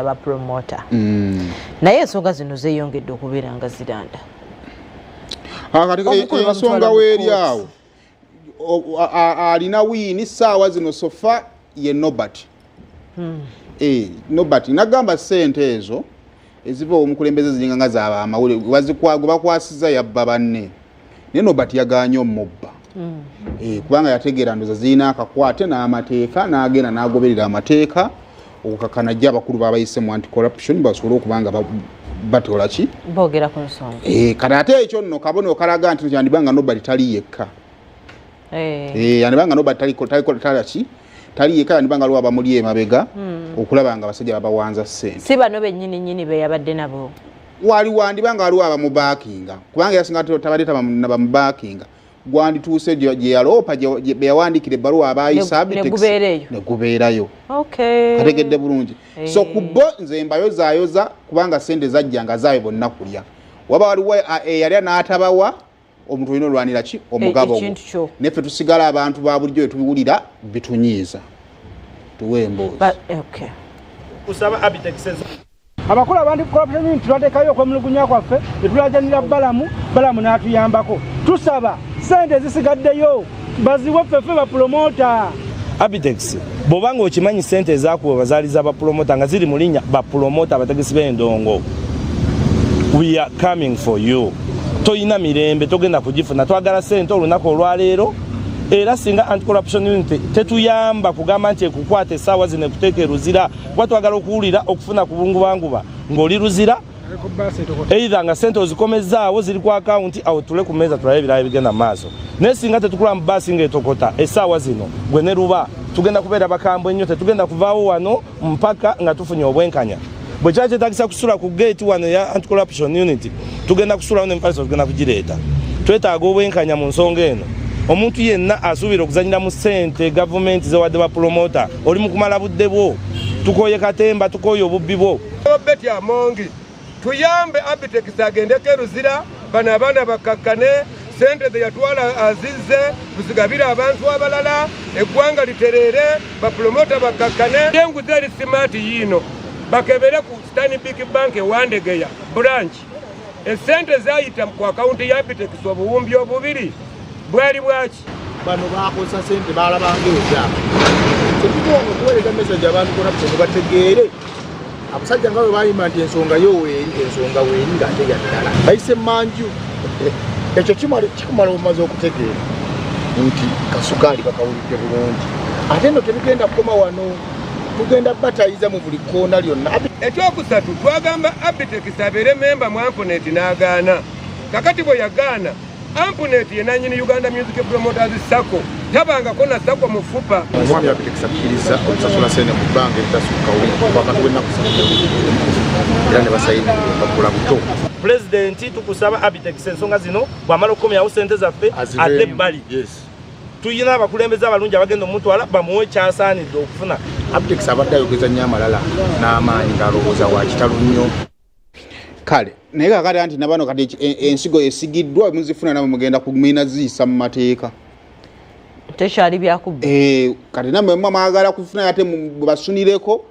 aba promoter naye ensonga zino zeeyongedde okubeera nga ziranda ensonga weeri awo alina wiini ssaawa zino sofa ye Nobert Nobert nagamba ssente ezo eziva omukulembeze ziringa nga zaaba amawulire gwe bakwasiza yabba banne naye Nobert yaganye omubba kubanga yategeera ndoza zirina akakwate n'amateeka n'agenda n'agoberera amateeka okukakana jja abakulu babayise mu anti-corruption basobole okubanga batola ki boogera ku nsonga kati ate ekyo nno kabona okalaga nti yandibanga Nobert tali yekka yandibanga Nobert tali yekka yandibanga lwaba muli emabega okulaba nga abasajja babawanza ssente si bano bennyini be yabadde nabo wali wandibanga waliwo abamubakinga kubanga yasinga tabadde tabamubakinga gwandituuse gye yaloopa gye yawandikira ebbaluwa abayisa negubeerayo kategedde bulungi so ku bo nze mbayozayoza kubanga sente zajja nga zaawe bonna kulya waba waliwo eyali n'atabawa omuntu olina olwanira ki omugabo gwo neffe tusigala abantu ba bulijjo bye tubiwulira bitunyiiza tuwe emboozi kusaba abitekisezo abakulu abandi corruption tulatekayo okwemulugunya kwaffe netulajanira balamu n'atuyambako tusaba sente zisigaddeyo baziwe ffeffe bapromota Abitex bobanga okimanyi sente ezakuwa bazaliza bapromota nga ziri mu linnya bapromota abategesi b'endongo we are coming for you toyina mirembe togenda kugifuna twagala sente olunaku olwaleero era singa anti-corruption unity tetuyamba kugamba nti ekukwata essaawa zino ekuteeka eruzira kuba twagala okuwulira okufuna ku bungubanguba ng'oli ruzira either nga sente ozikomezaawo ziri ku akawunti awo tule ku meeza tulabe ebirala bigenda mu maaso naye singa tetukula mu baasi ng'etokota essaawa zino gwe ne luba tugenda kubeera bakambwe ennyo tetugenda kuvaawo wano mpaka nga tufunye obwenkanya bwe kyali kyetagisa kusula ku geeti wano ya anti-corruption unity tugenda kusulawo n'empaliso tugenda kugireeta twetaaga obwenkanya mu nsonga eno omuntu yenna asuubira okuzanyira mu ssente gavumenti zewadde bapromota oli mu kumala budde bwo tukoye katemba tukoye obubbi bwo Beti Amongi tuyambe Abitex agendeko eruzira bano abaana bakakkane sente ze yatwala azizze tuzigabira abantu abalala eggwanga literere bapromota bakakkane enguzi eri simaati yiino bakebere ku Stanbic Bank ewandegeya branch esente zayita ku akawunti ya Abitex obuwumbi obubiri bwali bwaki bano bakosa sente balabangeza tetutongo kuweereza message abantu corruption bategeere abasajja nga bwe bayima nti ensonga weeri ng'ate yaddala bayise manju ekyo kikumala obumaze okutegeera nti kasukaali bakawulidde bulungi ate nno tebigenda kukoma wano tugenda batayiza mu buli kkoona lyonna ekyokusatu twagamba Abitex abeere memba mu Amponet n'agaana kakati bwe yagaana Amponet ye nannyini Uganda Music Promoters Sacco tabangako na Sacco mu FUPA omwami Abitex akkiriza okusasula sente mu bbanga eritasuka wakati w'ennaku era ne basayina bakula buto pulezidenti tukusaba Abitex ensonga zino bw'amala okukomyawo sente zaffe ate ebbali tuyina abakulembeze abalungi abagenda omutwala bamuwe kyasaanidde okufuna Abitex abadde ayogeza nnyo amalala n'amaanyi ng'alowooza wa kitalo nnyo kale naye kakati anti nabano kati ensigo esigiddwa muzifuna namwe mugenda kumina ziisa mu mateeka tekyali byakubba kati namwe mwagala kufuna ate basunireko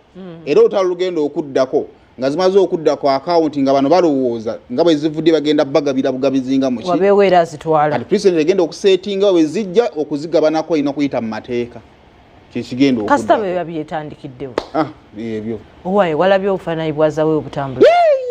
era otalo lugenda okuddako nga zimaze okuddako akawunti nga bano balowooza nga bwe zivudde bagenda bagabira bugabizinga mu ki wabeewera azitwala kati president egenda okusetinga bwe zijja okuzigabanako ina kuyita mu mateeka kyekigenda kasita bwe babyetandikiddewo ebyo owaye walabye obufaananyi bwazawe obutambula